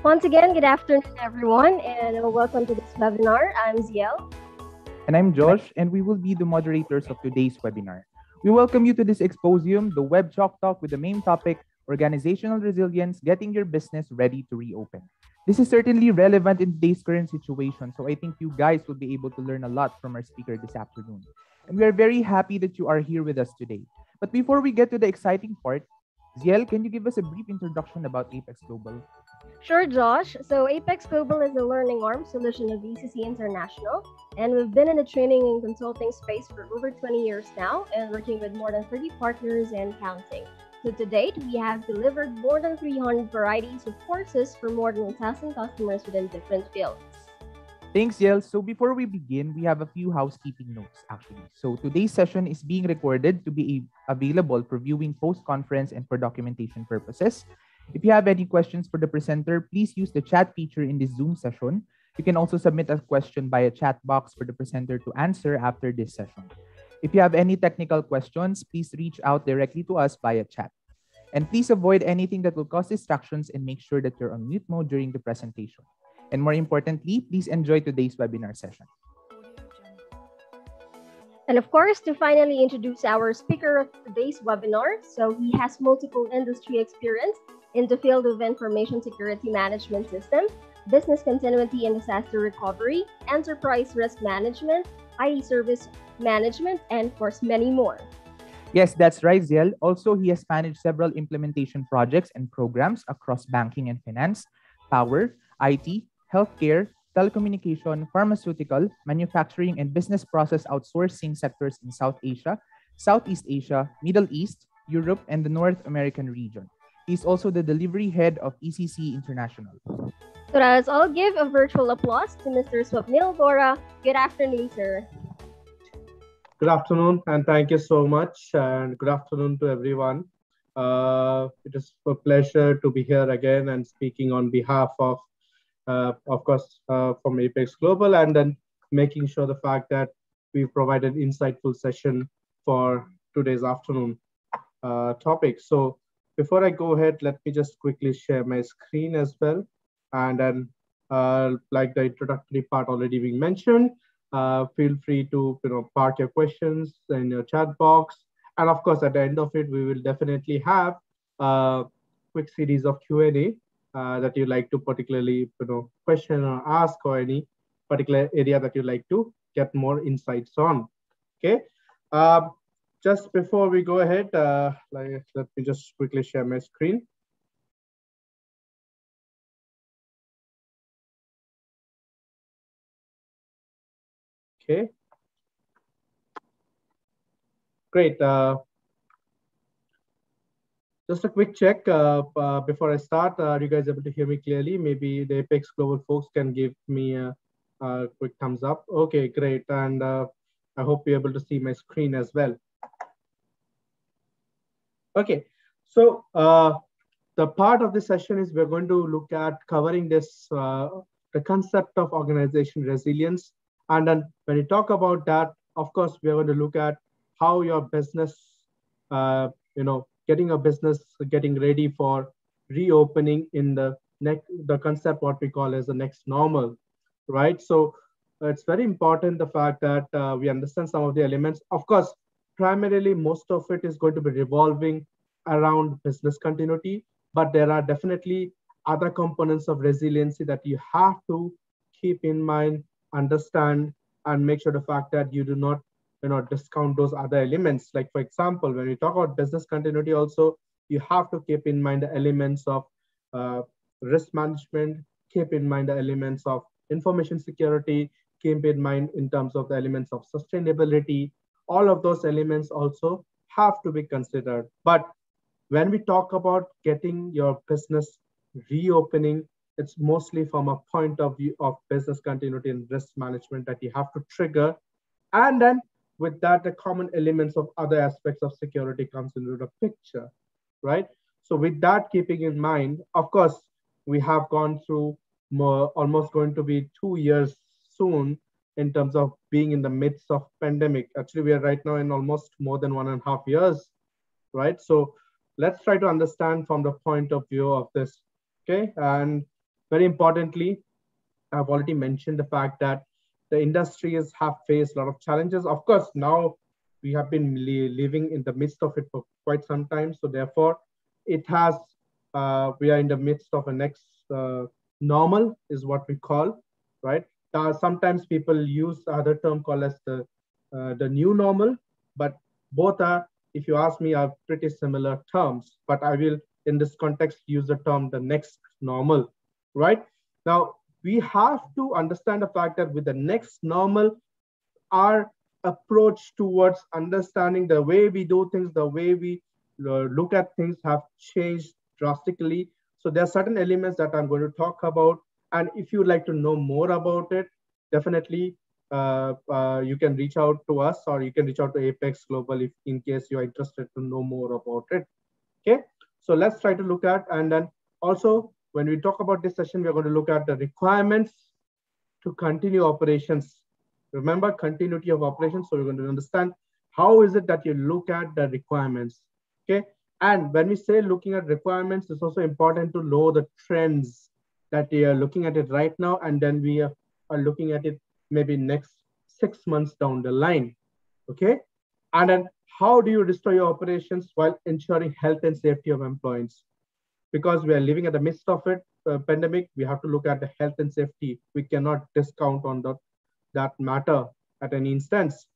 Once again, good afternoon, everyone, and welcome to this webinar. I'm Ziel. And I'm Josh, and we will be the moderators of today's webinar. We welcome you to this Exposium, the web chalk talk with the main topic, organizational resilience, getting your business ready to reopen. This is certainly relevant in today's current situation, so I think you guys will be able to learn a lot from our speaker this afternoon. And we are very happy that you are here with us today. But before we get to the exciting part, Ziel, can you give us a brief introduction about Apex Global? Sure, Josh. So Apex Global is a learning arm solution of ECC International, and we've been in the training and consulting space for over 20 years now and working with more than 30 partners and counting. So to date, we have delivered more than 300 varieties of courses for more than 1,000 customers within different fields. Thanks, Yel. So before we begin, we have a few housekeeping notes, actually. So today's session is being recorded to be available for viewing post-conference and for documentation purposes. If you have any questions for the presenter, please use the chat feature in this Zoom session. You can also submit a question via chat box for the presenter to answer after this session. If you have any technical questions, please reach out directly to us via chat. And please avoid anything that will cause distractions and make sure that you're on mute mode during the presentation. And more importantly, please enjoy today's webinar session. And of course, to finally introduce our speaker of today's webinar, so he has multiple industry experience in the field of information security management system, business continuity and disaster recovery, enterprise risk management, IT service management, and of course, many more. Yes, that's right, Ziel. Also, he has managed several implementation projects and programs across banking and finance, power, IT, healthcare, telecommunication, pharmaceutical, manufacturing, and business process outsourcing sectors in South Asia, Southeast Asia, Middle East, Europe, and the North American region. He's also the delivery head of ECC International. So let's all give a virtual applause to Mr. Swapnil Bora. Good afternoon, sir. Good afternoon, and thank you so much. And good afternoon to everyone. It is a pleasure to be here again and speaking on behalf of course, from Apex Global, and then making sure the fact that we provide an insightful session for today's afternoon topic. So before I go ahead, let me just quickly share my screen as well. And then like the introductory part already being mentioned, feel free to park your questions in your chat box. And of course, at the end of it, we will definitely have a quick series of Q&A that you like to particularly question or ask, or any particular area that you like to get more insights on. Okay. Just before we go ahead, let me just quickly share my screen. Okay. Great. Just a quick check before I start. Are you guys able to hear me clearly? Maybe the Apex Global folks can give me a quick thumbs up. Okay, great. And I hope you're able to see my screen as well. Okay, so the part of this session is we're going to look at covering this, the concept of organization resilience. And then when we talk about that, of course, we're going to look at how your business, getting a business getting ready for reopening in the concept what we call as the next normal, right? So it's very important the fact that we understand some of the elements. Of course, primarily most of it is going to be revolving around business continuity, but there are definitely other components of resiliency that you have to keep in mind, understand, and make sure the fact that you do not discount those other elements. Like, for example, when we talk about business continuity also, you have to keep in mind the elements of risk management, keep in mind the elements of information security, keep in mind in terms of the elements of sustainability. All of those elements also have to be considered. But when we talk about getting your business reopening, it's mostly from a point of view of business continuity and risk management that you have to trigger. And then with that, the common elements of other aspects of security comes into the picture, right? So with that keeping in mind, of course, we have gone through almost going to be 2 years soon in terms of being in the midst of pandemic. Actually, we are right now in almost more than 1.5 years, right? So let's try to understand from the point of view of this, okay? And Very importantly, I've already mentioned the fact that the industries have faced a lot of challenges. Of course, now we have been living in the midst of it for quite some time. So therefore, it has, we are in the midst of a next normal is what we call, right? Sometimes people use other term called as the new normal, but both are, if you ask me, are pretty similar terms. But I will, in this context, use the term the next normal, right? Now, we have to understand the fact that with the next normal, our approach towards understanding the way we do things, the way we look at things have changed drastically. So there are certain elements that I'm going to talk about. And if you'd like to know more about it, definitely you can reach out to us, or you can reach out to Apex Global if in case you're interested to know more about it. Okay, so let's try to look at, and then also when we talk about this session, we're going to look at the requirements to continue operations. Remember, continuity of operations. So we're going to understand how is it that you look at the requirements. Okay, and when we say looking at requirements, it's also important to know the trends that we are looking at it right now, and then we are looking at it maybe next 6 months down the line. Okay, and then how do you restore your operations while ensuring health and safety of employees? Because we are living at the midst of it, pandemic, we have to look at the health and safety. We cannot discount on that matter at any instance.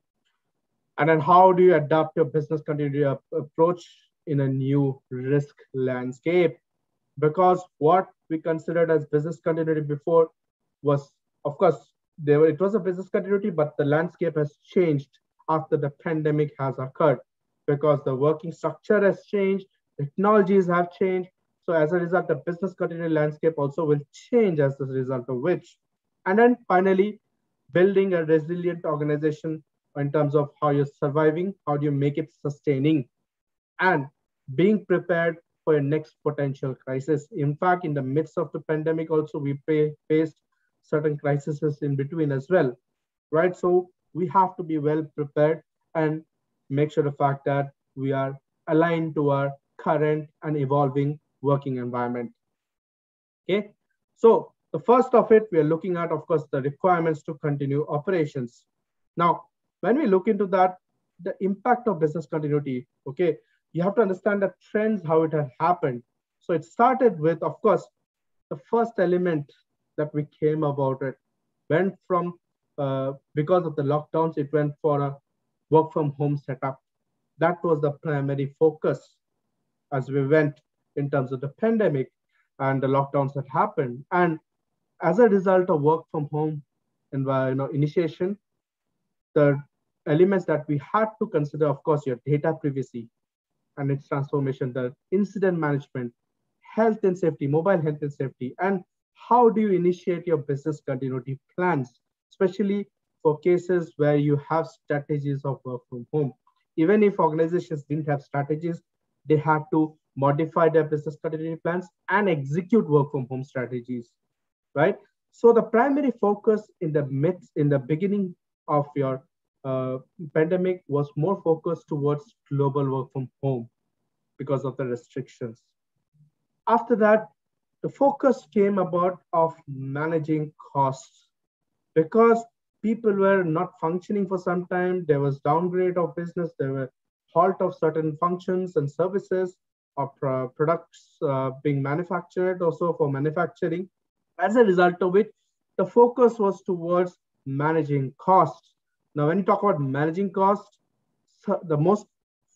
And then how do you adapt your business continuity approach in a new risk landscape? Because what we considered as business continuity before was, of course, it was a business continuity, but the landscape has changed after the pandemic has occurred, because the working structure has changed, technologies have changed. So as a result, the business continuity landscape also will change as a result of which. And then finally, building a resilient organization in terms of how you're surviving, how do you make it sustaining, and being prepared for your next potential crisis. In fact, in the midst of the pandemic also, we faced certain crises in between as well, right? So we have to be well prepared and make sure the fact that we are aligned to our current and evolving working environment. Okay, so the first of it, we are looking at, of course, the requirements to continue operations. Now, when we look into that, the impact of business continuity, okay, you have to understand the trends, how it has happened. So it started with, of course, the first element that we came about it went from, because of the lockdowns, it went for a work from home setup. That was the primary focus as we went in terms of the pandemic and the lockdowns that happened. And as a result of work from home initiation, the elements that we had to consider, of course, your data privacy and its transformation, the incident management, health and safety, mobile health and safety, and how do you initiate your business continuity plans, especially for cases where you have strategies of work from home. Even if organizations didn't have strategies, they had to modify their business continuity plans and execute work from home strategies, right? So the primary focus in the beginning of your pandemic was more focused towards global work from home because of the restrictions. After that, the focus came about of managing costs, because people were not functioning for some time. There was downgrade of business. There were halt of certain functions and services or products being manufactured also for manufacturing. As a result of it, the focus was towards managing costs. Now, when you talk about managing costs, the most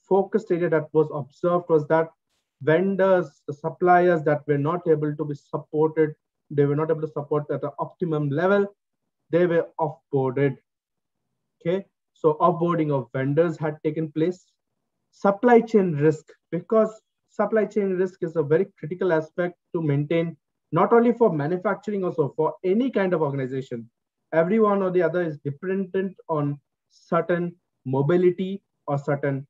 focused area that was observed was that vendors, the suppliers that were not able to be supported, they were not able to support at the optimum level, they were offboarded. Okay, so offboarding of vendors had taken place. Supply chain risk, because supply chain risk is a very critical aspect to maintain, not only for manufacturing, also for any kind of organization. Everyone or the other is dependent on certain mobility or certain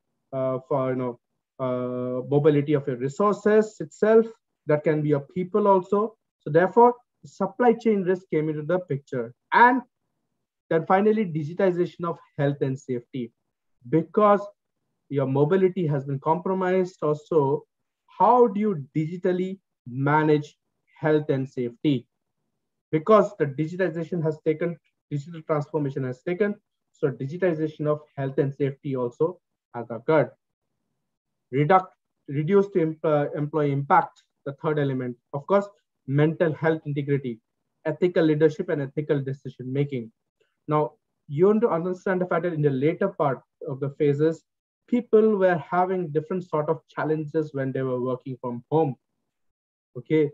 mobility of your resources itself. That can be your people also. So therefore, supply chain risk came into the picture. And then finally, digitization of health and safety, because your mobility has been compromised also. How do you digitally manage health and safety? because the digital transformation has taken, so digitization of health and safety also has occurred. Reduced employee impact, the third element. Of course, mental health integrity, ethical leadership, and ethical decision making. Now, you want to understand the fact that in the later part of the phases, people were having different sort of challenges when they were working from home. Okay.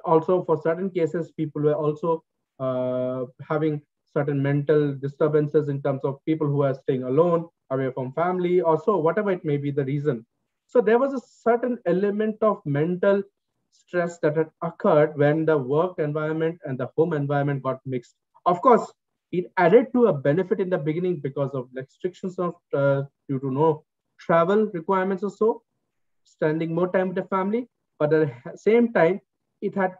Also, for certain cases, people were also having certain mental disturbances in terms of people who are staying alone, away from family, also whatever it may be the reason. So there was a certain element of mental stress that had occurred when the work environment and the home environment got mixed. Of course, it added to a benefit in the beginning because of restrictions of due to no travel requirements or so, spending more time with the family. But at the same time, it had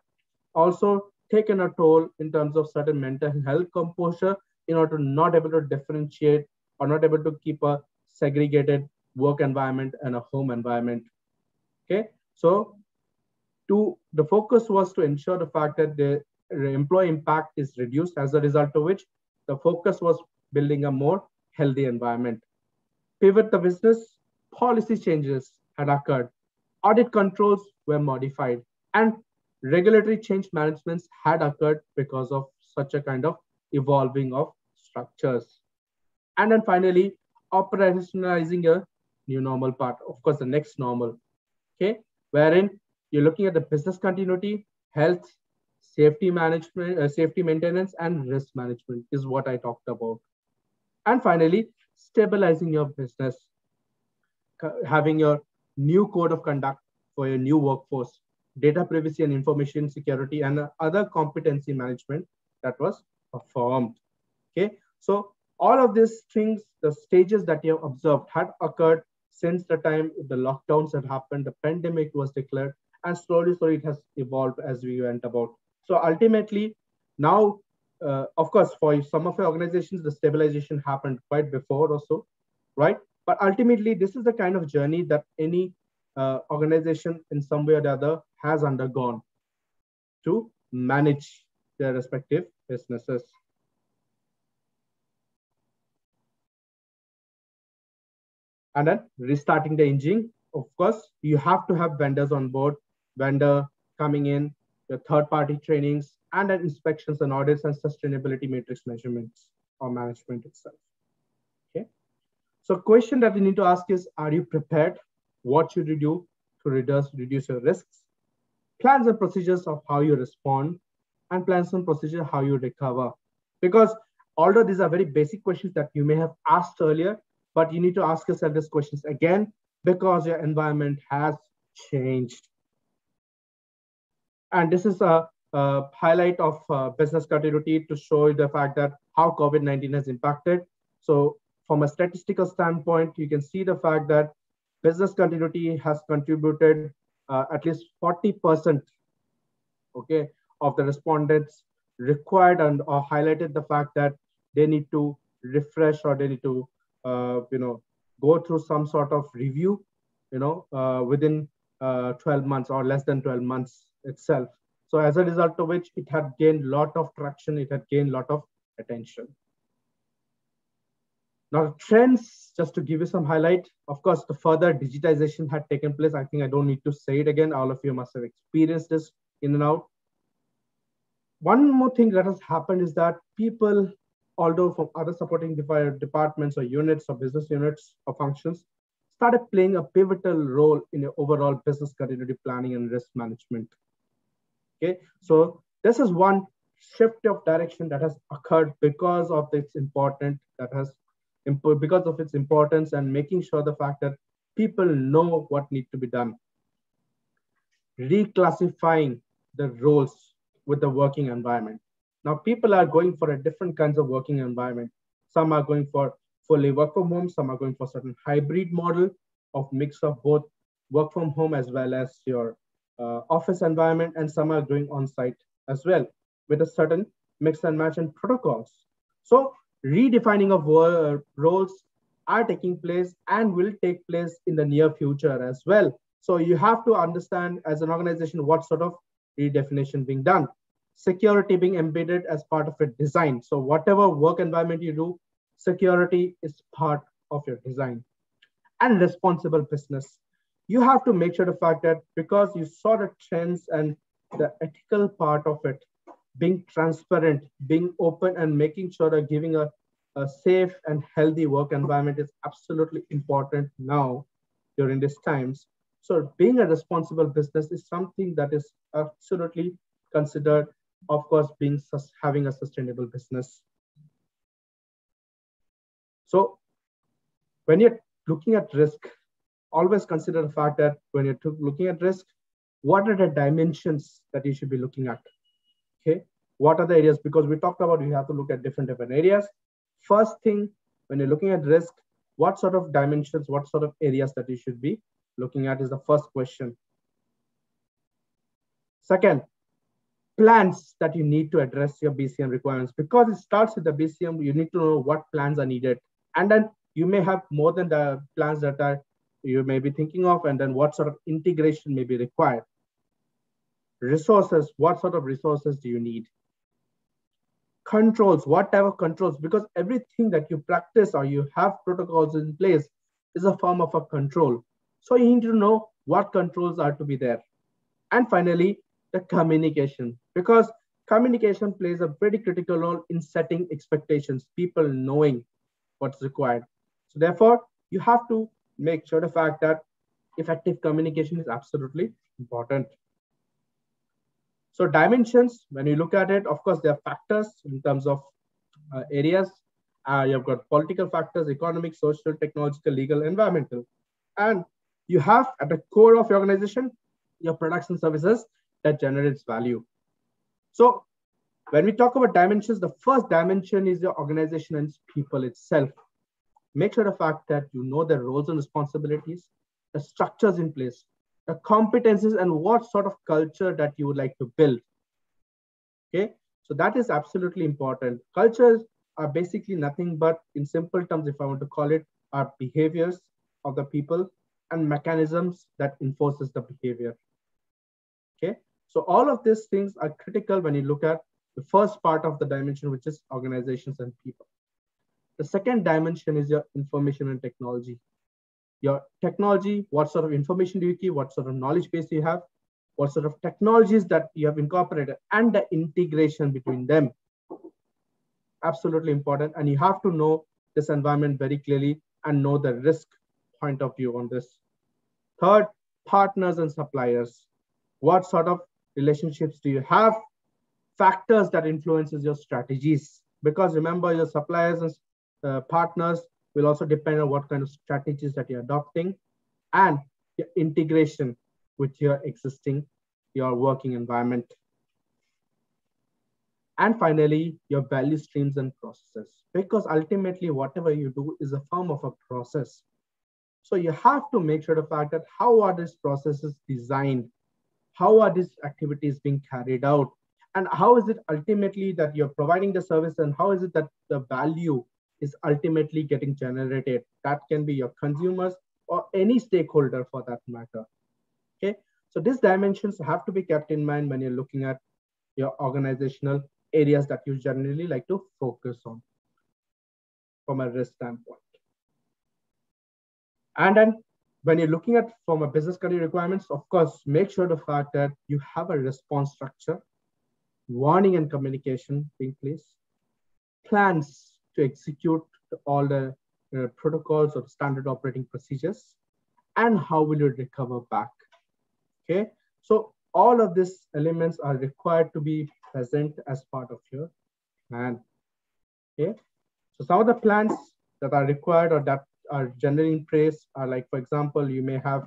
also taken a toll in terms of certain mental health composure in order to not able to differentiate or not able to keep a segregated work environment and a home environment. Okay, so the focus was to ensure the fact that the employee impact is reduced, as a result of which the focus was building a more healthy environment. Pivot the business, policy changes had occurred, audit controls were modified, and regulatory change managements had occurred because of such a kind of evolving of structures. And then finally, operationalizing a new normal part, of course, the next normal, okay, wherein you're looking at the business continuity, health, safety management, safety maintenance, and risk management is what I talked about. And finally, stabilizing your business, having your new code of conduct for your new workforce, data privacy and information security, and other competency management that was performed. Okay, so all of these things, the stages that you have observed had occurred since the time the lockdowns had happened, the pandemic was declared, and slowly it has evolved as we went about. So ultimately, now, of course, for some of your organizations, the stabilization happened quite before or so, right? But ultimately, this is the kind of journey that any organization in some way or the other has undergone to manage their respective businesses. And then restarting the engine, of course, you have to have vendors on board, vendor coming in, the third-party trainings, and then inspections and audits and sustainability matrix measurements or management itself. Okay. So question that we need to ask is, are you prepared? What should you do to reduce your risks? Plans and procedures of how you respond, and plans and procedures how you recover. Because although these are very basic questions that you may have asked earlier, but you need to ask yourself these questions again because your environment has changed. And this is a highlight of business continuity to show the fact that how COVID-19 has impacted. So from a statistical standpoint, you can see the fact that business continuity has contributed at least 40%, okay, of the respondents required and or highlighted the fact that they need to refresh or they need to go through some sort of review, within 12 months or less than 12 months itself. So as a result of which it had gained a lot of traction, it had gained a lot of attention. Now trends, just to give you some highlight, of course, the further digitization had taken place. I think I don't need to say it again. All of you must have experienced this in and out. One more thing that has happened is that people, although from other supporting departments or units or business units or functions, started playing a pivotal role in the overall business continuity planning and risk management. Okay, so this is one shift of direction that has occurred because of its importance and making sure the fact that people know what needs to be done. Reclassifying the roles with the working environment. Now, people are going for a different kinds of working environment. Some are going for fully work from home. Some are going for certain hybrid model of mix of both work from home as well as your office environment. And some are doing on-site as well with a certain mix and match and protocols. So redefining of roles are taking place and will take place in the near future as well. So you have to understand as an organization what sort of redefinition being done. security being embedded as part of a design. So whatever work environment you do, security is part of your design. And responsible business. You have to make sure the fact that because you saw the trends and the ethical part of it, being transparent, being open, and making sure that giving a safe and healthy work environment is absolutely important now during these times. So being a responsible business is something that is absolutely considered, of course, having a sustainable business. So when you're looking at risk, always consider the fact that when you're looking at risk, what are the dimensions that you should be looking at? Okay, what are the areas? Because we talked about you have to look at different areas. First thing, when you're looking at risk, what sort of dimensions, what sort of areas that you should be looking at is the first question. Second, plans that you need to address your BCM requirements. Because it starts with the BCM, you need to know what plans are needed. And then you may have more than the plans that you may be thinking of, and then what sort of integration may be required. Resources, what sort of resources do you need? Controls, what type of controls? Because everything that you practice or you have protocols in place is a form of a control. So you need to know what controls are to be there. And finally, the communication, because communication plays a very critical role in setting expectations, people knowing what's required. So therefore, you have to make sure the fact that effective communication is absolutely important. So dimensions, when you look at it, of course, there are factors in terms of areas. You've got political factors, economic, social, technological, legal, environmental. And you have at the core of your organization, your products and services that generates value. So when we talk about dimensions, the first dimension is your organization and people itself. Make sure the fact that you know the roles and responsibilities, the structures in place, the competencies, and what sort of culture that you would like to build. Okay, so that is absolutely important. Cultures are basically nothing but, in simple terms, if I want to call it, are behaviors of the people and mechanisms that enforces the behavior. Okay, so all of these things are critical when you look at the first part of the dimension, which is organizations and people. The second dimension is your information and technology. Your technology, what sort of information do you keep, what sort of knowledge base do you have, what sort of technologies that you have incorporated, and the integration between them. Absolutely important. And you have to know this environment very clearly and know the risk point of view on this. Third, partners and suppliers. What sort of relationships do you have? Factors that influences your strategies. Because remember, your suppliers and partners will also depend on what kind of strategies that you're adopting, and your integration with your working environment. And finally, your value streams and processes, because ultimately whatever you do is a form of a process. So you have to make sure the fact that how are these processes designed? How are these activities being carried out? And how is it ultimately that you're providing the service, and how is it that the value is ultimately getting generated? That can be your consumers or any stakeholder for that matter. Okay, so these dimensions have to be kept in mind when you're looking at your organizational areas that you generally like to focus on from a risk standpoint. And then when you're looking at from a business continuity requirements, of course, make sure the fact that you have a response structure, warning and communication being placed, plans to execute all the protocols or standard operating procedures, and how will you recover back. Okay, so all of these elements are required to be present as part of your plan. Okay, so some of the plans that are required or that are generally in place are like, for example, you may have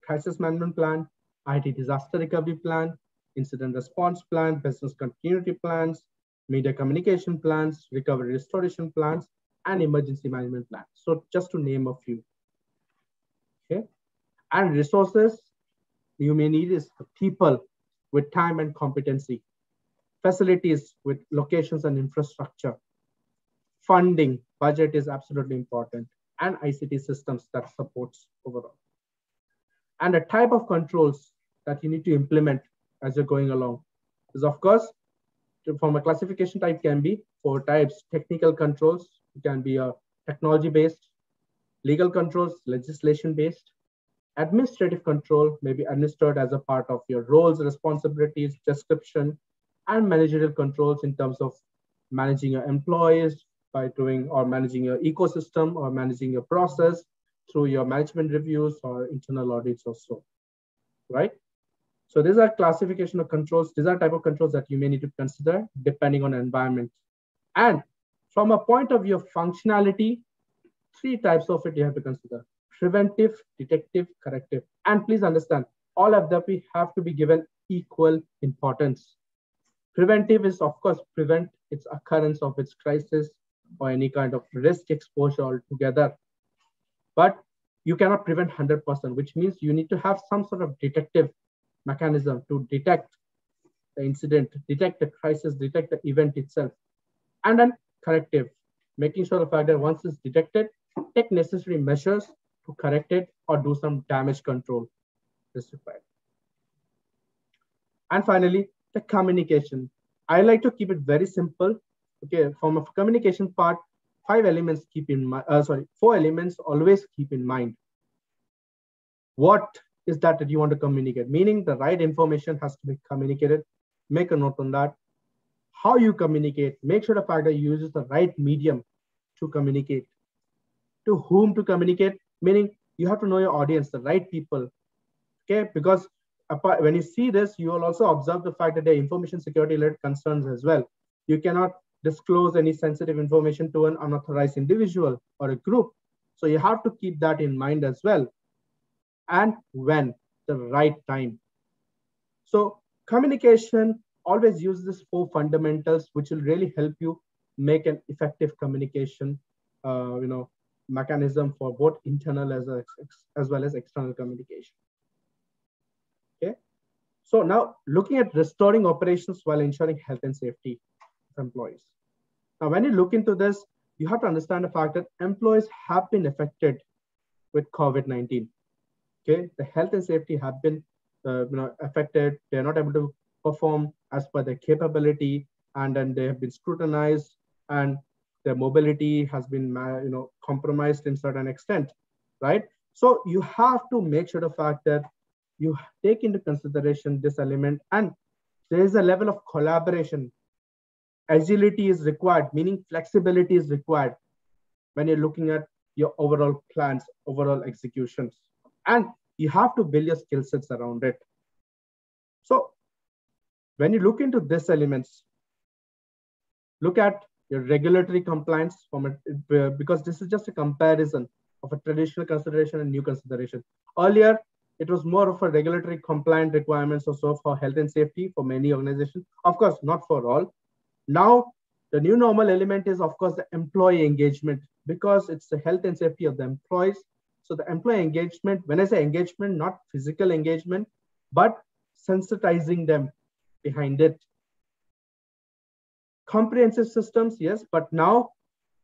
crisis management plan, IT disaster recovery plan, incident response plan, business continuity plans, media communication plans, recovery restoration plans, and emergency management plans. So just to name a few. Okay, and resources you may need is people with time and competency, facilities with locations and infrastructure, funding, budget is absolutely important, and ICT systems that supports overall. And the type of controls that you need to implement as you're going along. Is of course, from a classification type can be 4 types. Technical controls, it can be a technology-based. Legal controls, legislation-based. Administrative control may be administered as a part of your roles, responsibilities, description, and managerial controls in terms of managing your employees by doing or managing your ecosystem or managing your process through your management reviews or internal audits or so, right? So these are classification of controls. These are type of controls that you may need to consider depending on the environment. And from a point of view of functionality, 3 types of it you have to consider: preventive, detective, corrective. And please understand, all of them we have to be given equal importance. Preventive is, of course, prevent its occurrence of its crisis or any kind of risk exposure altogether. But you cannot prevent 100%, which means you need to have some sort of detective mechanism to detect the incident, detect the crisis, detect the event itself. And then corrective, making sure the fact that once it's detected, take necessary measures to correct it or do some damage control is required. And finally, the communication. I like to keep it very simple. Okay, from a communication part, 4 elements always keep in mind. What is that you want to communicate? Meaning the right information has to be communicated. Make a note on that. How you communicate, make sure the fact that you use the right medium to communicate. To whom to communicate, meaning you have to know your audience, the right people. Okay, because when you see this, you will also observe the fact that there are information security related concerns as well. You cannot disclose any sensitive information to an unauthorized individual or a group. So you have to keep that in mind as well. And when, the right time. So communication always use these 4 fundamentals, which will really help you make an effective communication mechanism for both internal as well as external communication. Okay. So now looking at restoring operations while ensuring health and safety of employees. Now, when you look into this, you have to understand the fact that employees have been affected with COVID-19. Okay, the health and safety have been affected. They're not able to perform as per their capability, and then they have been scrutinized, and their mobility has been compromised in certain extent, right? So you have to make sure the fact that you take into consideration this element, and there is a level of collaboration. Agility is required, meaning flexibility is required when you're looking at your overall plans, overall executions. And you have to build your skill sets around it. So when you look into these elements, look at your regulatory compliance from it, because this is just a comparison of a traditional consideration and new consideration. Earlier, it was more of a regulatory compliant requirements or so for health and safety for many organizations. Of course, not for all. Now, the new normal element is, of course, the employee engagement, because it's the health and safety of the employees. So the employee engagement, when I say engagement, not physical engagement, but sensitizing them behind it. Comprehensive systems, yes, but now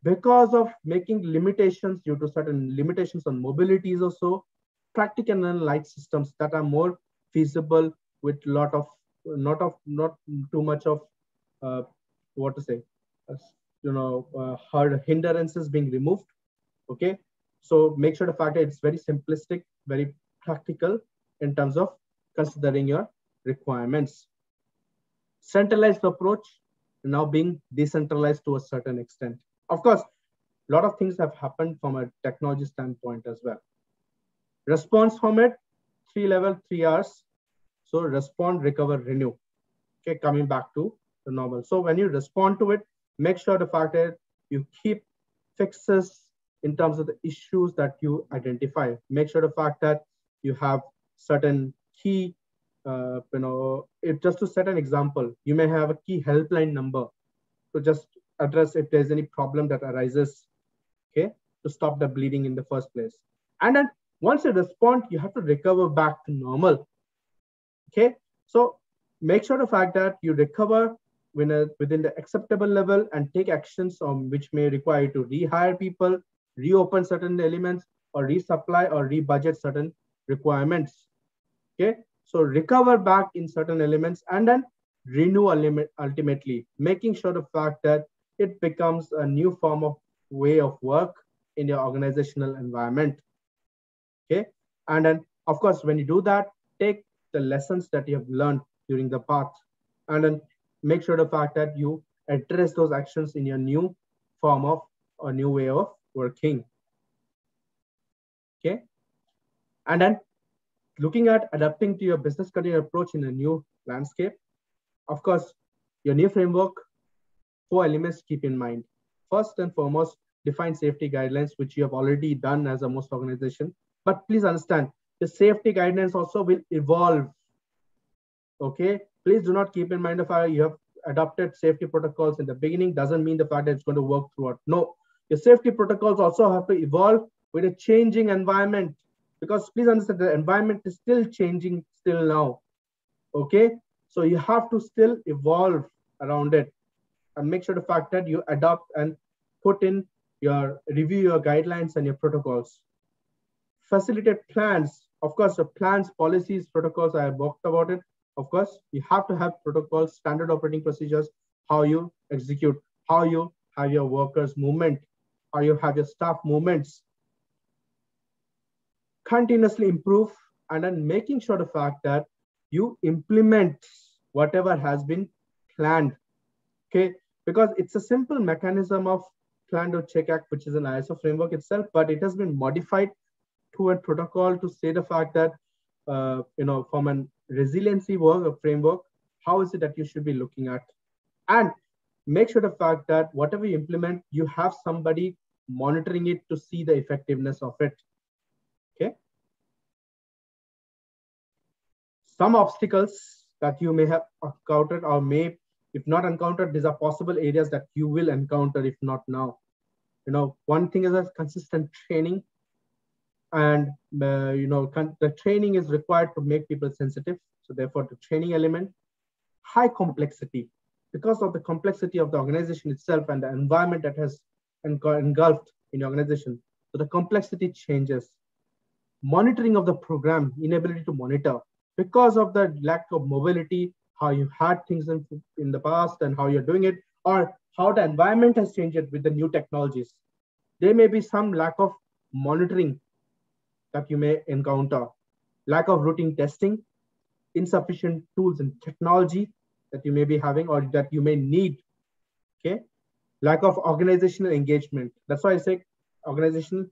because of making limitations due to certain limitations on mobilities or so, practical and light systems that are more feasible with not too much of hard hindrances being removed. Okay, so make sure the fact that it's very simplistic, very practical in terms of considering your requirements. Centralized approach now being decentralized to a certain extent. Of course, a lot of things have happened from a technology standpoint as well. Response format, 3 level, 3 R's. So respond, recover, renew. Okay, coming back to the normal. So when you respond to it, make sure the fact that you keep fixes in terms of the issues that you identify. Make sure the fact that you have certain key, just to set an example, you may have a key helpline number to just address if there's any problem that arises, okay, to stop the bleeding in the first place. And then once you respond, you have to recover back to normal. Okay, so make sure the fact that you recover within the acceptable level and take actions on which may require you to rehire people, reopen certain elements, or resupply or rebudget certain requirements. Okay, So recover back in certain elements and then renew ultimately, making sure the fact that it becomes a new form of way of work in your organizational environment. Okay. And then, of course, when you do that, take the lessons that you have learned during the path and then make sure the fact that you address those actions in your new form of a new way of working. Okay. And then looking at adapting to your business continuity approach in a new landscape. Of course, your new framework, 4 elements keep in mind. First and foremost, define safety guidelines, which you have already done as a most organization. But please understand, the safety guidelines also will evolve. Okay, please do not keep in mind the fact you have adopted safety protocols in the beginning doesn't mean the fact that it's going to work throughout. No, your safety protocols also have to evolve with a changing environment, because please understand the environment is still changing still now. Okay, so you have to still evolve around it and make sure the fact that you adopt and put in your review your guidelines and your protocols. Facilitate plans. Of course, the plans, policies, protocols, I have talked about it. Of course, you have to have protocols, standard operating procedures, how you execute, how you have your workers movement, how you have your staff movements. Continuously improve and then making sure the fact that you implement whatever has been planned. Okay, because it's a simple mechanism of plan to check act, which is an ISO framework itself, but it has been modified to a protocol to say the fact that from a resiliency framework, how is it that you should be looking at, and make sure the fact that whatever you implement, you have somebody monitoring it to see the effectiveness of it. Okay. Some obstacles that you may have encountered or may, if not encountered, these are possible areas that you will encounter if not now. One thing is a consistent training, and the training is required to make people sensitive. So therefore, the training element, high complexity, because of the complexity of the organization itself and the environment that has engulfed in the organization. So the complexity changes. Monitoring of the program, inability to monitor because of the lack of mobility, how you had things in the past and how you're doing it, or how the environment has changed with the new technologies. There may be some lack of monitoring that you may encounter, lack of routine testing, insufficient tools and technology that you may be having or that you may need. Okay, lack of organizational engagement. That's why I say organizational,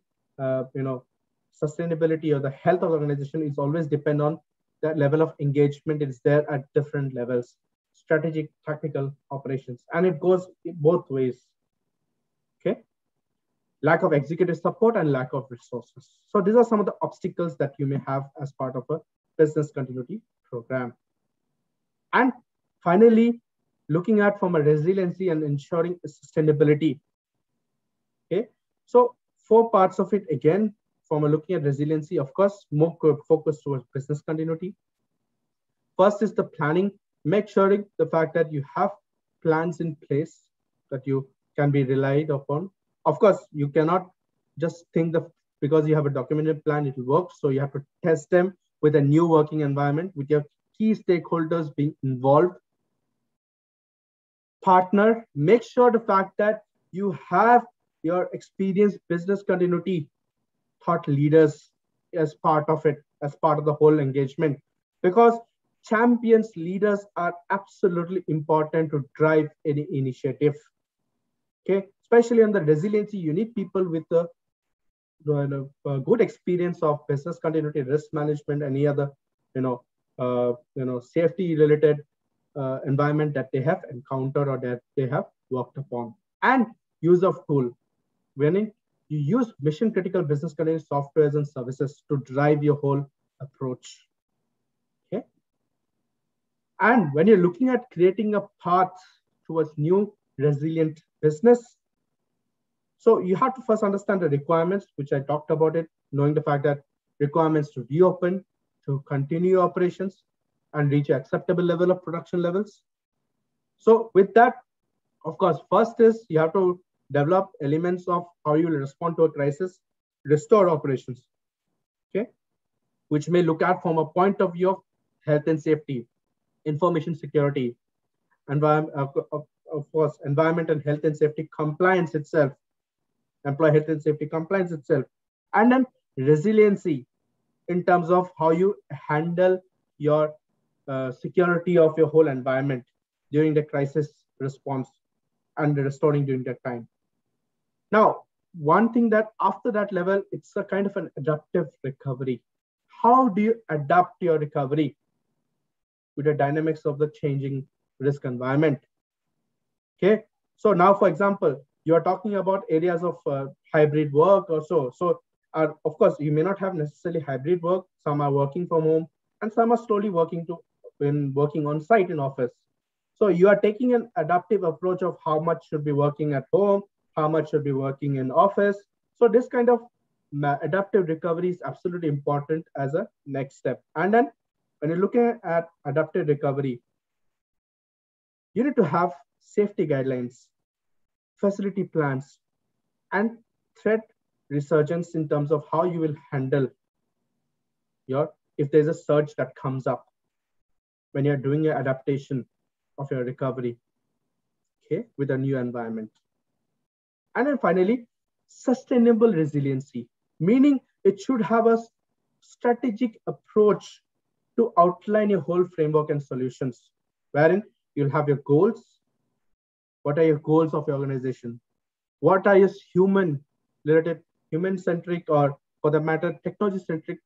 sustainability or the health of the organization is always depend on that level of engagement is there at different levels, strategic, tactical, operations, and it goes both ways. Okay. Lack of executive support and lack of resources. So these are some of the obstacles that you may have as part of a business continuity program. And finally, looking at from a resiliency and ensuring sustainability. Okay, so 4 parts of it again. From looking at resiliency, of course, more focus towards business continuity. First is the planning. Make sure the fact that you have plans in place that you can be relied upon. Of course, you cannot just think that because you have a documented plan, it will work. So you have to test them with a new working environment, with your key stakeholders being involved. Partner, make sure the fact that you have your experienced business continuity thought leaders as part of it, as part of the whole engagement, because champions leaders are absolutely important to drive any initiative. Okay, especially on the resiliency, you need people with a good experience of business continuity, risk management, any other safety related environment that they have encountered or that they have worked upon. And use of tool, when you use mission critical business continuity softwares and services to drive your whole approach. Okay. And when you're looking at creating a path towards new resilient business, so you have to first understand the requirements, which I talked about it, knowing the fact that requirements to reopen, to continue operations and reach an acceptable level of production levels. So with that, of course, first is you have to develop elements of how you will respond to a crisis, restore operations, okay, which may look at from a point of view of health and safety, information security, of course, environment and health and safety compliance itself, employee health and safety compliance itself, and then resiliency in terms of how you handle your security of your whole environment during the crisis response and the restoring during that time. Now, one thing that after that level, it's a kind of an adaptive recovery. How do you adapt your recovery with the dynamics of the changing risk environment? Okay, so now, for example, you are talking about areas of hybrid work or so. So, of course, you may not have necessarily hybrid work. Some are working from home, and some are slowly working on site in office. So you are taking an adaptive approach of how much should be working at home, how much should be working in office. So this kind of adaptive recovery is absolutely important as a next step. And then when you're looking at adaptive recovery, you need to have safety guidelines, facility plans, and threat resurgence in terms of how you will handle if there's a surge that comes up when you're doing your adaptation of your recovery, okay, with a new environment. And then finally, sustainable resiliency, meaning it should have a strategic approach to outline your whole framework and solutions, wherein you'll have your goals. What are your goals of your organization? What are your human-centric, or for the matter, technology-centric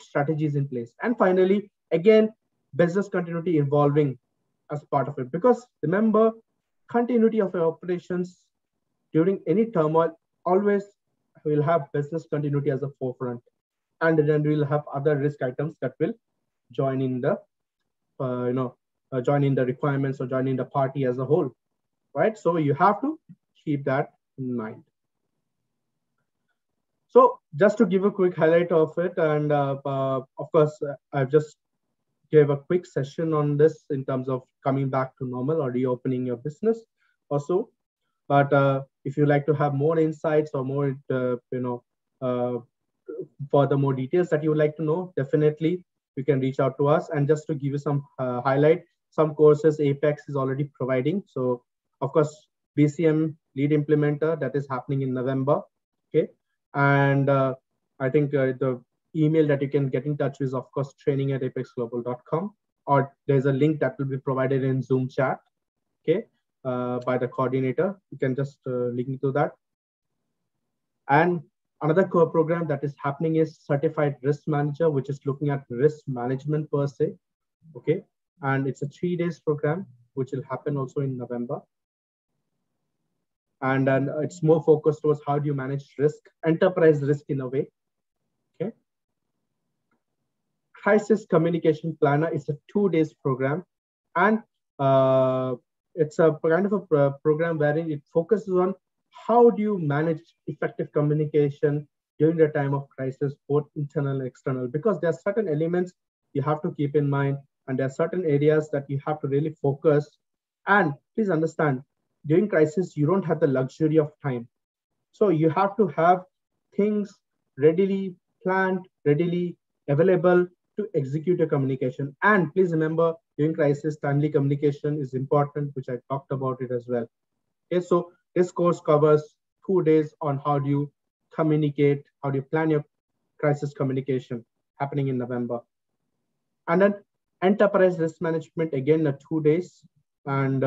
strategies in place? And finally, again, business continuity evolving as part of it. Because remember, continuity of your operations during any turmoil always will have business continuity as a forefront. And then we'll have other risk items that will join in the, join in the requirements or join in the party as a whole, right? So you have to keep that in mind. So just to give a quick highlight of it, and of course, I've just gave a quick session on this in terms of coming back to normal or reopening your business also. But if you like to have more insights or more, further more details that you would like to know, definitely you can reach out to us. And just to give you some highlight, some courses Apex is already providing. So of course, BCM lead implementer, that is happening in November. Okay. And I think the email that you can get in touch with is, of course, training@apexglobal.com, or there's a link that will be provided in Zoom chat, okay, by the coordinator. You can just link to that. And another core program that is happening is Certified Risk Manager, which is looking at risk management per se, okay, and it's a 3 days program, which will happen also in November. And then it's more focused towards how do you manage risk, enterprise risk in a way. Okay. Crisis Communication Planner is a 2 days program, and it's a kind of a program wherein it focuses on how do you manage effective communication during the time of crisis, both internal and external, because there are certain elements you have to keep in mind, and there are certain areas that you have to really focus. And please understand, during crisis, you don't have the luxury of time. So you have to have things readily planned, readily available to execute your communication. And please remember, during crisis, timely communication is important, which I talked about it as well. Okay, so this course covers 2 days on how do you communicate, how do you plan your crisis communication, happening in November. And then enterprise risk management, again, 2 days. And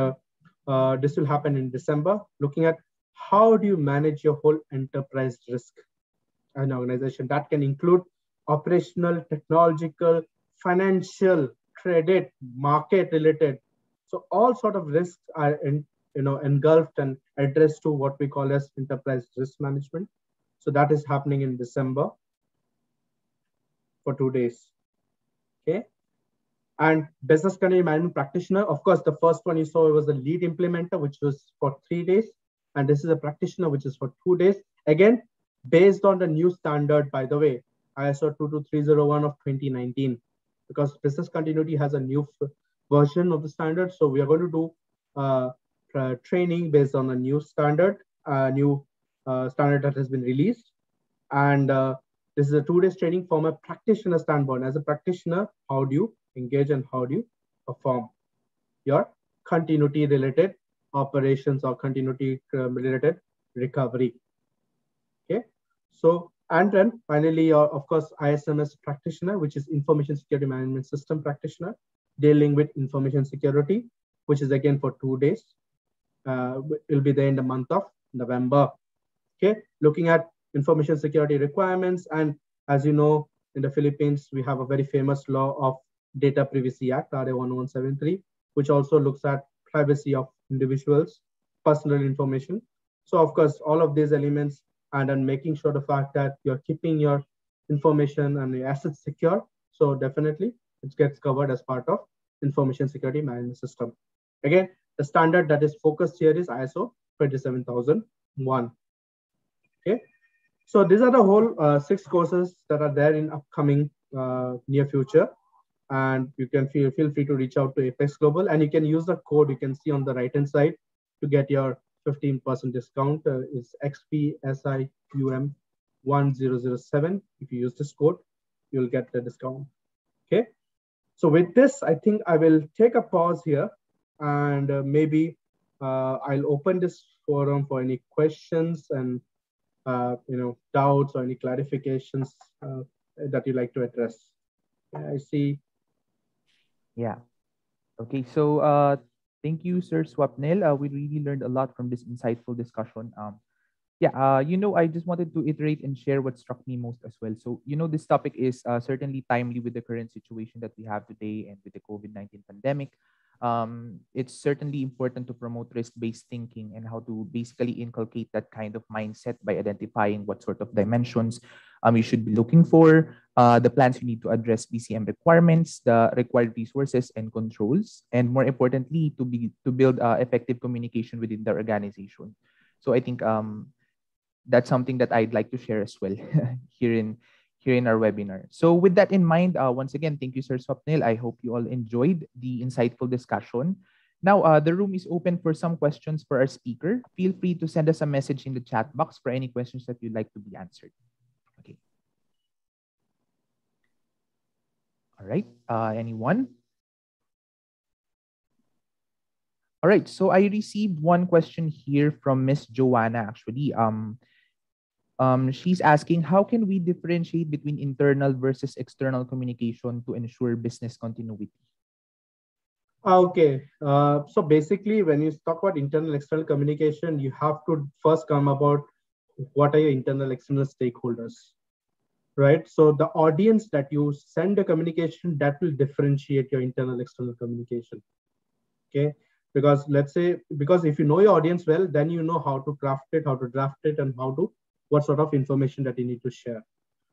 this will happen in December, looking at how do you manage your whole enterprise risk in an organization. That can include operational, technological, financial, credit, market related. So all sort of risks are engulfed and addressed to what we call as enterprise risk management. So that is happening in December for 2 days. Okay. And business continuity management practitioner, of course, the first one you saw was the lead implementer, which was for 3 days. And this is a practitioner, which is for 2 days. Again, based on the new standard, by the way, ISO 22301 of 2019, because business continuity has a new version of the standard. So we are going to do training based on a new standard, standard that has been released. And this is a 2 days training from a practitioner standpoint. As a practitioner, how do you engage and how do you perform your continuity related operations or continuity related recovery. Okay, so and then finally, of course, ISMS practitioner, which is Information Security Management System practitioner, dealing with information security, which is again for 2 days. Will be there in the month of November. Okay, looking at information security requirements, and as you know, in the Philippines, we have a very famous law of Data Privacy Act, RA 1173, which also looks at privacy of individuals' personal information. So of course, all of these elements, and then making sure the fact that you're keeping your information and your assets secure. So definitely it gets covered as part of Information Security Management System. Again, the standard that is focused here is ISO 27001. Okay, so these are the whole 6 courses that are there in upcoming near future, and you can feel free to reach out to Apex Global, and you can use the code you can see on the right hand side to get your 15% discount. Is XPosium 1007. If you use this code, you'll get the discount. Okay, so with this, I think I will take a pause here, and maybe I'll open this forum for any questions and doubts or any clarifications that you'd like to address. I see. Yeah. Okay. So thank you, Sir Swapnil. We really learned a lot from this insightful discussion. I just wanted to iterate and share what struck me most as well. So, this topic is certainly timely with the current situation that we have today and with the COVID-19 pandemic. It's certainly important to promote risk-based thinking and how to basically inculcate that kind of mindset by identifying what sort of dimensions you should be looking for, the plans you need to address BCM requirements, the required resources and controls, and more importantly, to build effective communication within the organization. So I think that's something that I'd like to share as well here in our webinar. So with that in mind, once again, thank you, Sir Swapnil. I hope you all enjoyed the insightful discussion. Now, the room is open for some questions for our speaker. Feel free to send us a message in the chat box for any questions that you'd like to be answered. Okay. All right. Anyone? All right. So I received one question here from Miss Joanna, actually. She's asking, how can we differentiate between internal versus external communication to ensure business continuity? Okay, so basically, when you talk about internal external communication, you have to first come about what are your internal external stakeholders, right? So the audience that you send a communication, that will differentiate your internal external communication. Okay, because let's say, because if you know your audience well, then you know how to craft it, how to draft it, and what sort of information that you need to share.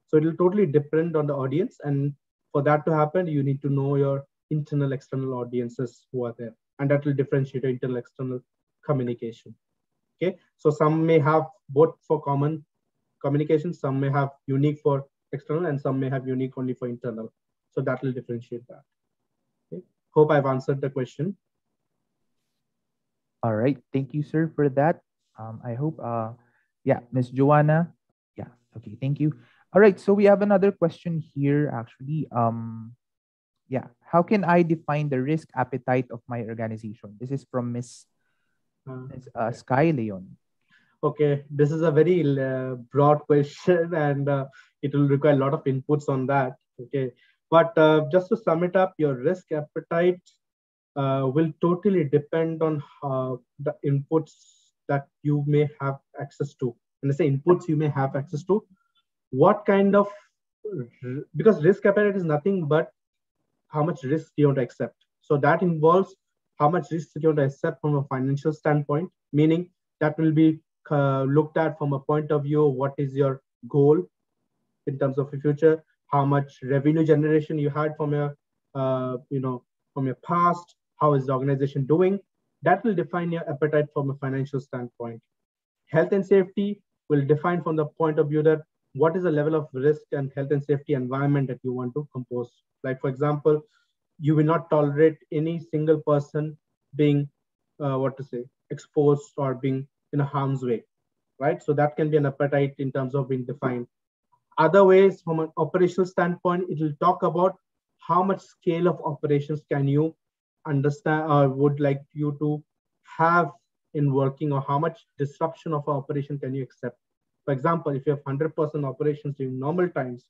So it will totally depend on the audience. And for that to happen, you need to know your internal, external audiences who are there. And that will differentiate your internal, external communication. Okay. So some may have both for common communication, some may have unique for external, and some may have unique only for internal. So that will differentiate that. Okay. Hope I've answered the question. All right. Thank you, sir, for that. I hope, yeah, Miss Joanna. Yeah. Okay. Thank you. All right. So we have another question here, actually. Yeah. How can I define the risk appetite of my organization? This is from Miss Sky Leon. Okay. This is a very broad question, and it will require a lot of inputs on that. Okay. But just to sum it up, your risk appetite will totally depend on the inputs that you may have access to. When I say inputs you may have access to, what kind of, because risk appetite is nothing but how much risk you want to accept. So that involves how much risk you want to accept from a financial standpoint, meaning that will be looked at from a point of view, what is your goal in terms of the future, how much revenue generation you had from your, from your past, how is the organization doing. That will define your appetite from a financial standpoint. Health and safety will define from the point of view that what is the level of risk and health and safety environment that you want to compose. Like, for example, you will not tolerate any single person being, exposed or being in a harm's way, right? So that can be an appetite in terms of being defined. Other ways, from an operational standpoint, it will talk about how much scale of operations can you understand or would like you to have in working, or how much disruption of our operation can you accept? For example, if you have 100% operations during normal times,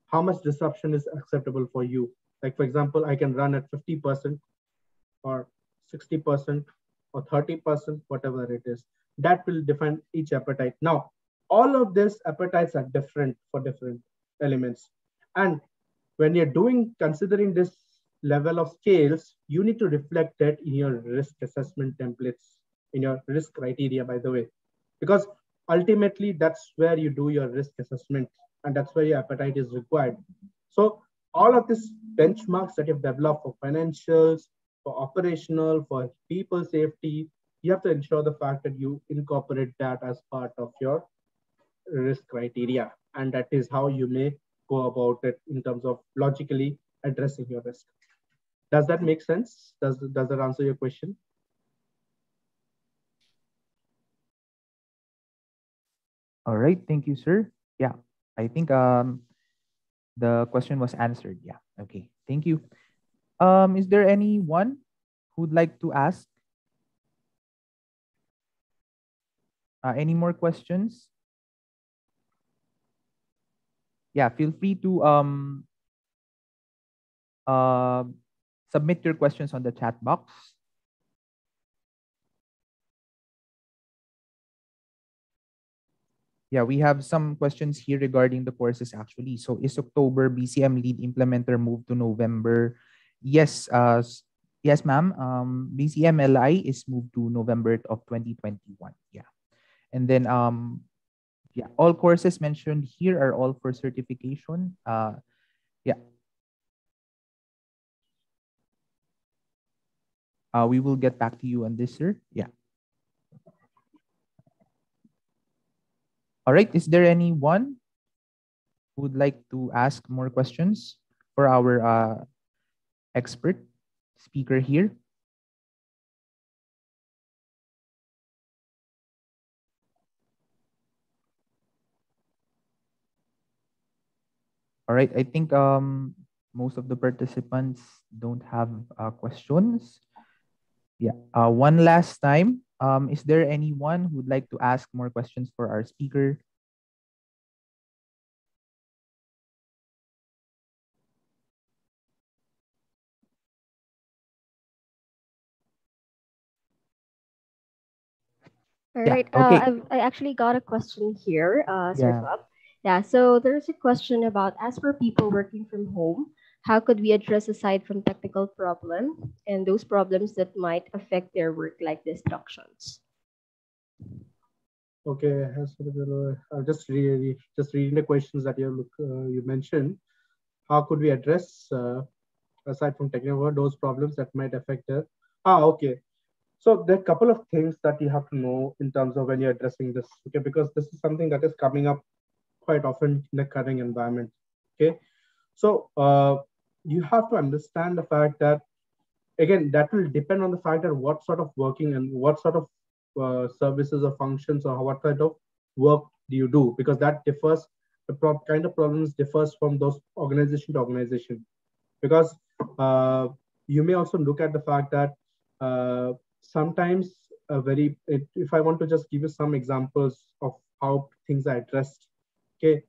how much disruption is acceptable for you? Like, for example, I can run at 50% or 60% or 30%, whatever it is. That will define each appetite. Now, all of these appetites are different for different elements. And when you're considering this level of scales, you need to reflect that in your risk assessment templates, in your risk criteria, by the way, because ultimately that's where you do your risk assessment, and that's where your appetite is required. So all of these benchmarks that you've developed for financials, for operational, for people safety, you have to ensure the fact that you incorporate that as part of your risk criteria. And that is how you may go about it in terms of logically addressing your risk. Does that make sense? Does that answer your question? All right. Thank you, sir. Yeah, I think the question was answered. Yeah. Okay. Thank you. Is there anyone who'd like to ask any more questions? Yeah, feel free to submit your questions on the chat box. Yeah, we have some questions here regarding the courses actually. So is October BCM lead implementer moved to November? Yes, yes, ma'am. BCM LI is moved to November of 2021. Yeah. And then yeah, all courses mentioned here are all for certification. Yeah. We will get back to you on this, sir. Yeah. All right. Is there anyone who would like to ask more questions for our expert speaker here? All right. I think most of the participants don't have questions. Yeah. One last time. Is there anyone who would like to ask more questions for our speaker? All Yeah. right. Okay. I actually got a question here, Sir Yeah. Club. Yeah. So there's a question about, as for people working from home, how could we address aside from technical problem and those problems that might affect their work, like distractions? Okay, just reading the questions that you mentioned. How could we address aside from technical those problems that might affect it? Okay. So there are a couple of things that you have to know in terms of when you're addressing this, okay? Because this is something that is coming up quite often in the current environment, okay? So you have to understand the fact that, again, that will depend on the fact that what sort of working and what sort of services or functions or what kind of work do you do, because that differs, kind of problems differs from those organization to organization. Because you may also look at the fact that sometimes if I want to just give you some examples of how things are addressed, okay,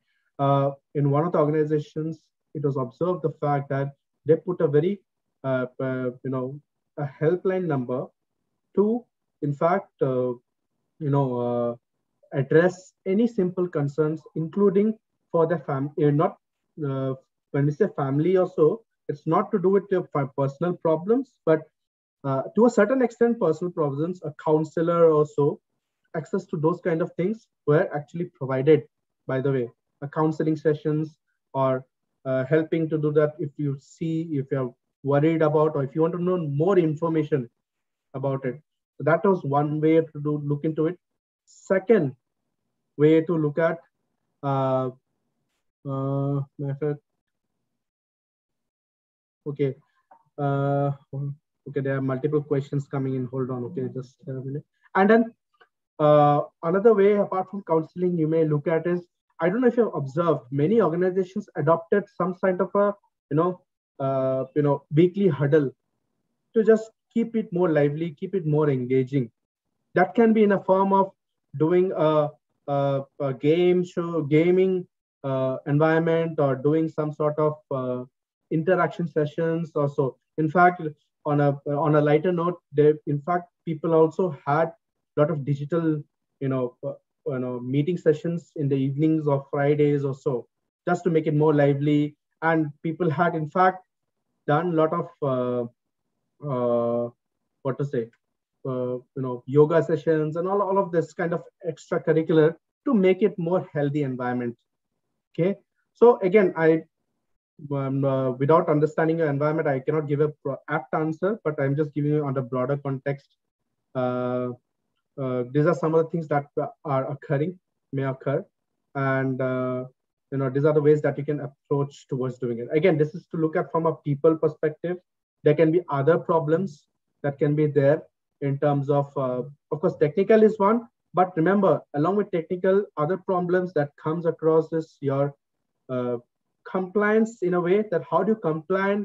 in one of the organizations, it was observed the fact that they put a very a helpline number to, in fact, address any simple concerns, including for the family. Not when we say family also, it's not to do with your personal problems, but to a certain extent, personal problems. A counselor also, access to those kind of things were actually provided. By the way, counseling sessions or helping to do that if you're worried about, or if you want to know more information about it. So that was one way to look into it. Second way to look at method. Okay. Okay, there are multiple questions coming in. Hold on. Okay, just a minute. And then another way, apart from counseling, you may look at is, I don't know if you've observed, many organizations adopted some kind of a weekly huddle to just keep it more lively, keep it more engaging. That can be in a form of doing a game show, gaming environment, or doing some sort of interaction sessions or so. In fact, on a lighter note, in fact, people also had a lot of digital, meeting sessions in the evenings of Fridays or so, just to make it more lively. And people had, in fact, done a lot of what to say, yoga sessions and all of this kind of extracurricular to make it more healthy environment. Okay, so again, without understanding your environment, I cannot give a apt answer, but I'm just giving you on the broader context. These are some of the things that may occur, and these are the ways that you can approach towards doing it. Again, this is to look at from a people perspective. There can be other problems that can be there in terms of course, technical is one, but remember, along with technical, other problems that comes across is your compliance, in a way that how do you comply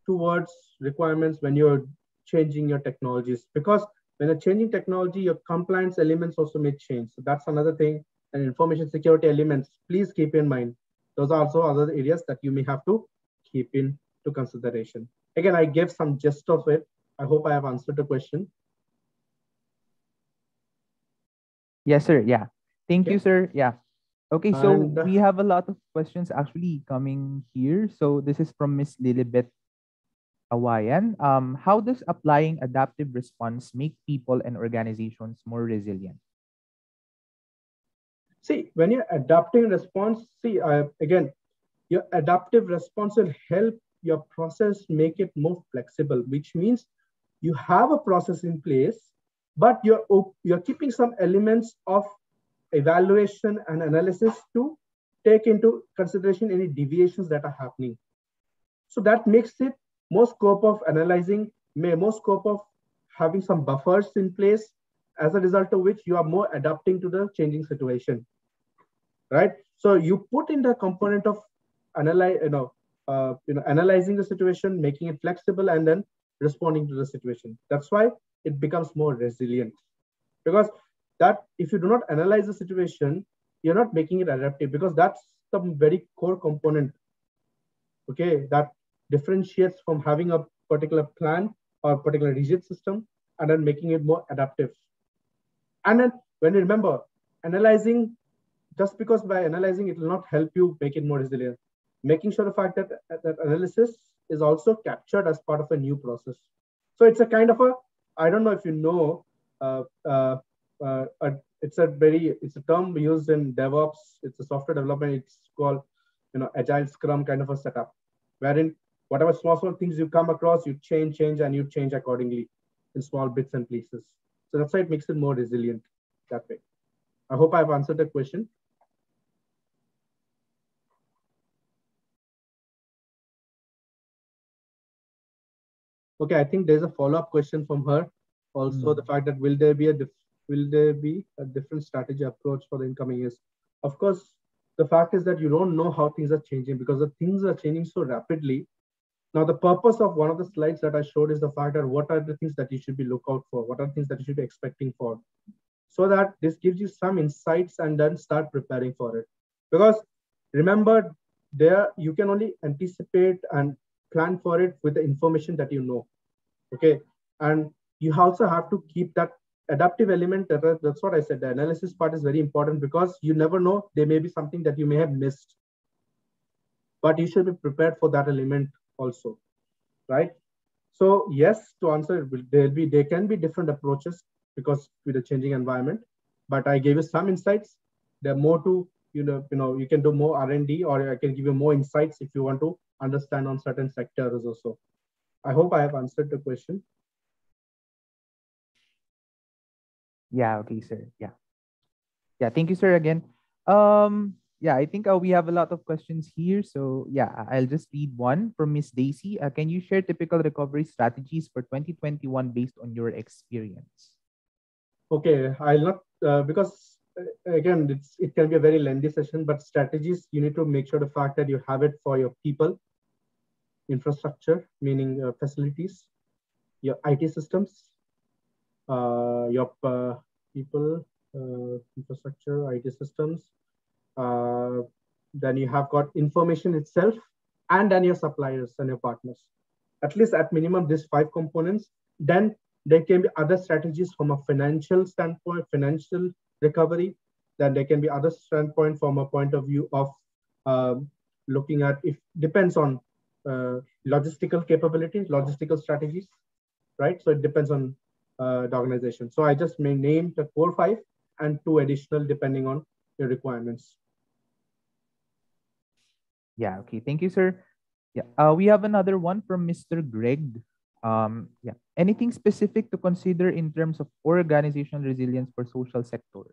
towards requirements when you're changing your technologies, because when you're changing technology, your compliance elements also may change. So that's another thing. And information security elements, please keep in mind. Those are also other areas that you may have to keep into consideration. Again, I gave some gist of it. I hope I have answered the question. Yes, sir. Yeah. Thank you, sir. Yeah. Okay, so And, we have a lot of questions actually coming here. So this is from Miss Lilibet Awayan. How does applying adaptive response make people and organizations more resilient? See, when you're adapting response, again, your adaptive response will help your process make it more flexible, which means you have a process in place, but you're keeping some elements of evaluation and analysis to take into consideration any deviations that are happening. So that makes it more scope of analyzing, more scope of having some buffers in place, as a result of which you are more adapting to the changing situation, right? So you put in the component of analyzing the situation, making it flexible, and then responding to the situation. That's why it becomes more resilient, because that if you do not analyze the situation, you're not making it adaptive, because that's the very core component, okay, that differentiates from having a particular plan or particular rigid system and then making it more adaptive. And then when you remember, analyzing, just because by analyzing it will not help you make it more resilient, making sure the fact that that analysis is also captured as part of a new process. So it's a kind of a, I don't know if you know, it's a term used in DevOps. It's a software development. It's called, agile Scrum kind of a setup, wherein whatever small things you come across, you change, and you change accordingly in small bits and pieces. So that's why it makes it more resilient that way. I hope I've answered the question. Okay, I think there's a follow-up question from her. Also, the fact that will there be a different strategy approach for the incoming years? Of course, the fact is that you don't know how things are changing, because the things are changing so rapidly. Now, the purpose of one of the slides that I showed is the fact that what are the things that you should be look out for? What are the things that you should be expecting for? So that this gives you some insights and then start preparing for it. Because remember, there you can only anticipate and plan for it with the information that you know. Okay. And you also have to keep that adaptive element. That's what I said. The analysis part is very important, because you never know, there may be something that you may have missed. But you should be prepared for that element also, right? So yes, to answer, there can be different approaches because with the changing environment. But I gave you some insights. There are more to, you can do more R&D, or I can give you more insights if you want to understand on certain sectors also. I hope I have answered the question. Yeah, okay, sir. Yeah. Yeah, thank you, sir, again. Yeah, I think we have a lot of questions here. So yeah, I'll just read one from Miss Daisy. Can you share typical recovery strategies for 2021 based on your experience? Okay, I'll not, because again, it can be a very lengthy session, but strategies, you need to make sure the fact that you have it for your people, infrastructure, meaning facilities, your IT systems, your people, infrastructure, IT systems. Then you have got information itself, and then your suppliers and your partners. At least at minimum, these 5 components. Then there can be other strategies from a financial standpoint, financial recovery. Then there can be other standpoint from a point of view of looking at, if depends on logistical capabilities, logistical strategies, right? So it depends on the organization. So I just may name the core 5 and 2 additional depending on your requirements. Yeah, okay. Thank you, sir. Yeah, we have another one from Mr. Greg. Yeah, anything specific to consider in terms of organizational resilience for social sector?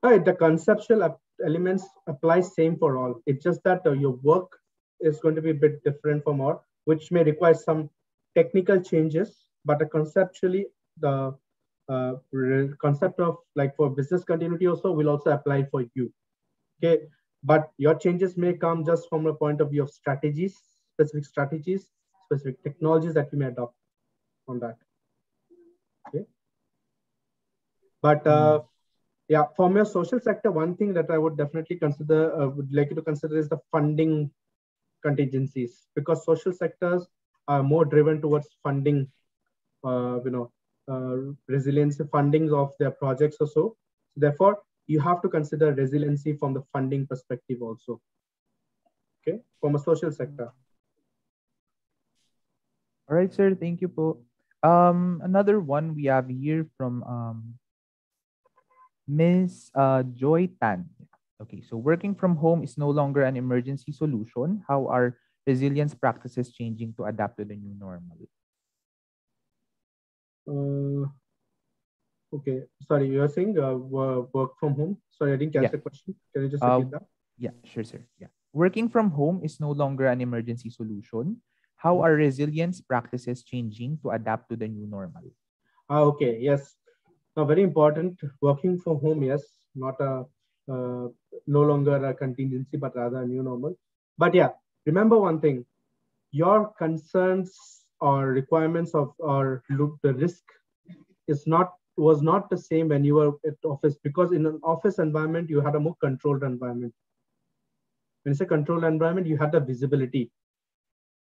Right, the conceptual elements apply same for all. It's just that your work is going to be a bit different from all, which may require some technical changes, but conceptually, the concept of like for business continuity also will also apply for you. Okay, but your changes may come just from a point of view of strategies, specific technologies that you may adopt on that. Okay, but yeah, from your social sector, one thing that I would definitely consider, would like you to consider is the funding contingencies, because social sectors are more driven towards funding, resiliency fundings of their projects or so. Therefore, you have to consider resiliency from the funding perspective also. Okay, from a social sector. All right, sir. Thank you po. Another one we have here from Ms. Joy Tan. Okay, so working from home is no longer an emergency solution. How are resilience practices changing to adapt to the new normal? Okay, sorry, you're saying work from home? Sorry, I didn't catch the question. Can you just repeat that? Yeah, sure, sir. Yeah. Working from home is no longer an emergency solution. How are resilience practices changing to adapt to the new normal? Okay, yes. Now, very important. Working from home, yes, not a no longer a contingency, but rather a new normal. But yeah, remember one thing: your concerns or requirements of or look the risk was not the same when you were at office, because in an office environment you had a more controlled environment. When it's a controlled environment, you had the visibility,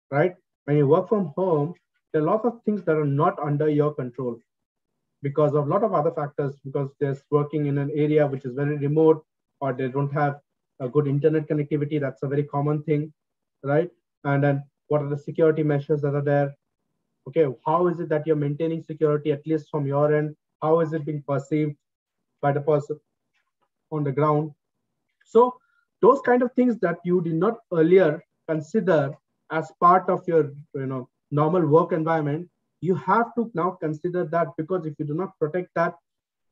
right? When you work from home, there are a lot of things that are not under your control because of a lot of other factors, because there's working in an area which is very remote, or they don't have a good internet connectivity. That's a very common thing, right? And then what are the security measures that are there? Okay, how is it that you're maintaining security, at least from your end? How is it being perceived by the person on the ground? So those kind of things that you did not earlier consider as part of your normal work environment, you have to now consider that, because if you do not protect that,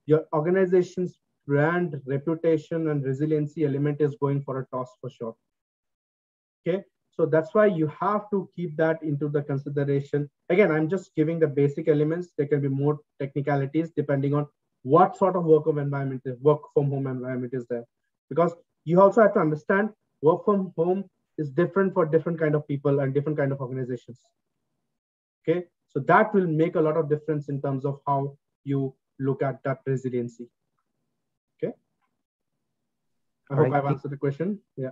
your organization's brand, reputation, and resiliency element is going for a toss for sure. Okay, so that's why you have to keep that into the consideration. Again, I'm just giving the basic elements. There can be more technicalities depending on what sort of work from home environment is there, because you also have to understand work from home is different for different kind of people and different kind of organizations. Okay, so that will make a lot of difference in terms of how you look at that resiliency. Okay, I hope I've answered the question. Yeah.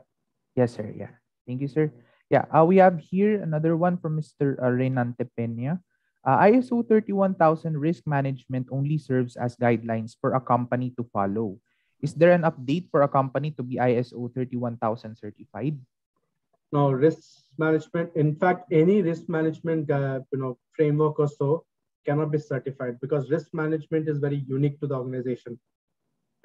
Yes, sir. Yeah. Thank you, sir. Yeah, we have here another one from Mr. Renante Peña. ISO 31000 risk management only serves as guidelines for a company to follow. Is there an update for a company to be ISO 31000 certified? No, risk management. In fact, any risk management framework or so cannot be certified, because risk management is very unique to the organization,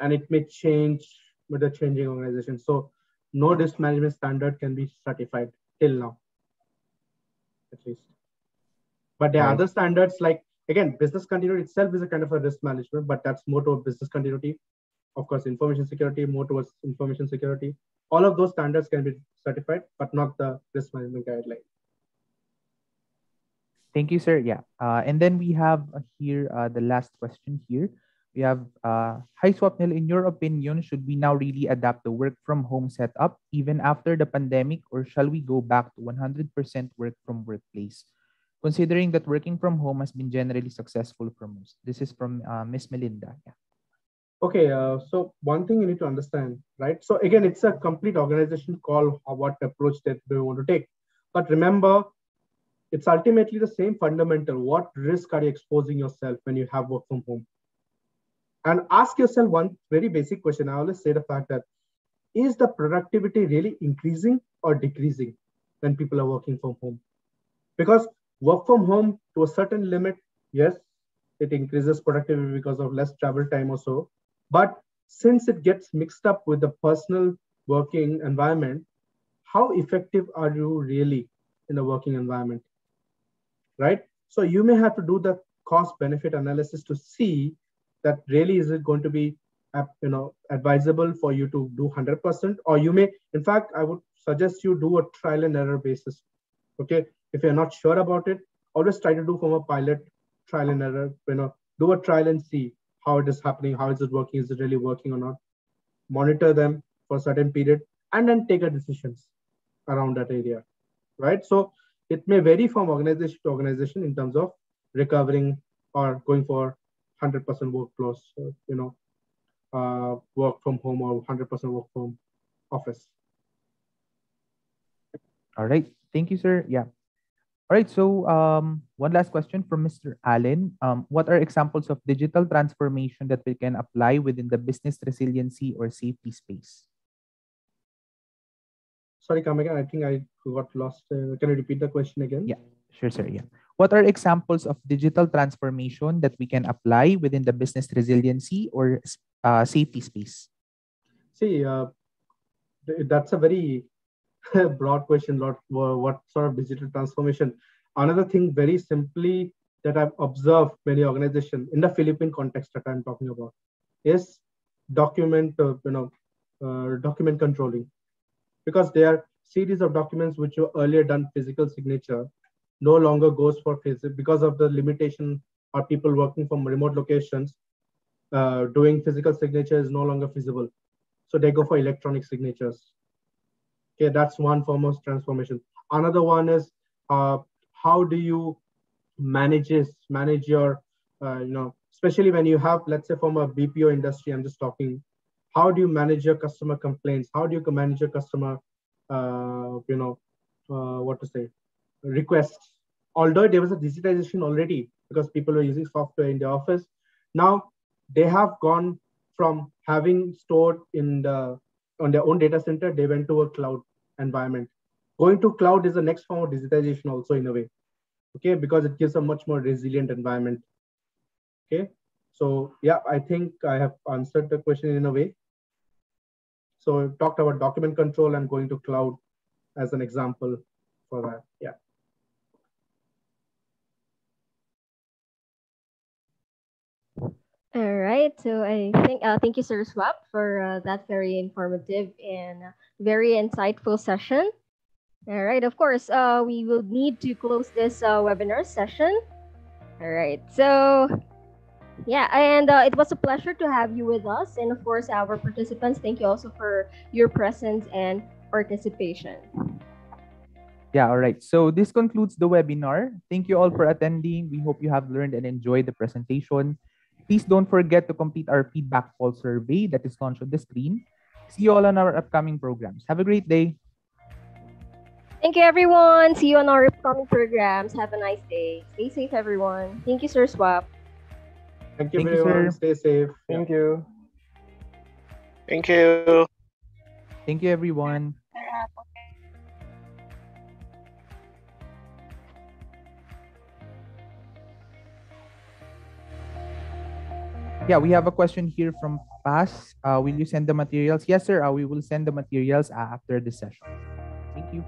and it may change with the changing organization. So no risk management standard can be certified till now, at least. But there are other standards, like, again, business continuity itself is a kind of a risk management, but that's more towards business continuity. Of course, information security, more towards information security. All of those standards can be certified, but not the risk management guideline. Thank you, sir. Yeah. And then we have here the last question here. We have Hi Swapnil, in your opinion, should we now really adapt the work from home setup even after the pandemic, or shall we go back to 100% work from workplace? Considering that working from home has been generally successful for most. This is from Miss Melinda. Yeah. Okay, so one thing you need to understand, right? So again, it's a complete organization call what approach that they want to take. But remember, it's ultimately the same fundamental. What risk are you exposing yourself when you have work from home? And ask yourself one very basic question. I always say the fact that, is the productivity really increasing or decreasing when people are working from home? Because work from home to a certain limit, yes, it increases productivity because of less travel time or so. But since it gets mixed up with the personal working environment, how effective are you really in a working environment, right? So you may have to do the cost benefit analysis to see that really is it going to be advisable for you to do 100%, or you may, in fact, I would suggest you do a trial and error basis. Okay, if you're not sure about it, always try to do from a pilot trial and error, do a trial and see how it is happening, how is it working, is it really working or not, monitor them for a certain period, and then take a decisions around that area, right? So it may vary from organization to organization in terms of recovering or going for 100% workflows, work from home or 100% work from office. All right. Thank you, sir. Yeah. All right. So one last question from Mr. Allen. What are examples of digital transformation that we can apply within the business resiliency or safety space? Sorry, come again. I think I got lost. Can you repeat the question again? Yeah, sure, sir. Yeah. What are examples of digital transformation that we can apply within the business resiliency or safety space? See, that's a very broad question. What sort of digital transformation? Another thing, very simply, that I've observed many organizations in the Philippine context that I'm talking about is document controlling, because there are series of documents which were earlier done physical signature no longer goes for physical because of the limitation or people working from remote locations. Doing physical signature is no longer feasible, so they go for electronic signatures. Okay, that's one form of transformation. Another one is how do you manage your especially when you have, let's say, from a BPO industry, I'm just talking, how do you manage your customer complaints? How do you manage your customer requests? Although there was a digitization already because people were using software in the office, now they have gone from having stored on their own data center, they went to a cloud environment. Going to cloud is the next form of digitization also in a way, okay, because it gives a much more resilient environment. Okay, so yeah, I think I have answered the question in a way. So we talked about document control and going to cloud as an example for that. Yeah. All right. So I think thank you, Sir Swap, for that very informative and very insightful session. All right. Of course, we will need to close this webinar session. All right. So yeah, and it was a pleasure to have you with us, and of course, our participants. Thank you also for your presence and participation. Yeah, all right. So this concludes the webinar. Thank you all for attending. We hope you have learned and enjoyed the presentation. Please don't forget to complete our feedback poll survey that is launched on the screen. See you all on our upcoming programs. Have a great day. Thank you, everyone. See you on our upcoming programs. Have a nice day. Stay safe, everyone. Thank you, Sir Swap. Thank you, everyone. Stay safe. Thank you. Thank you. Thank you, everyone. Yeah, we have a question here from Paz. Will you send the materials? Yes, sir. We will send the materials after the session. Thank you.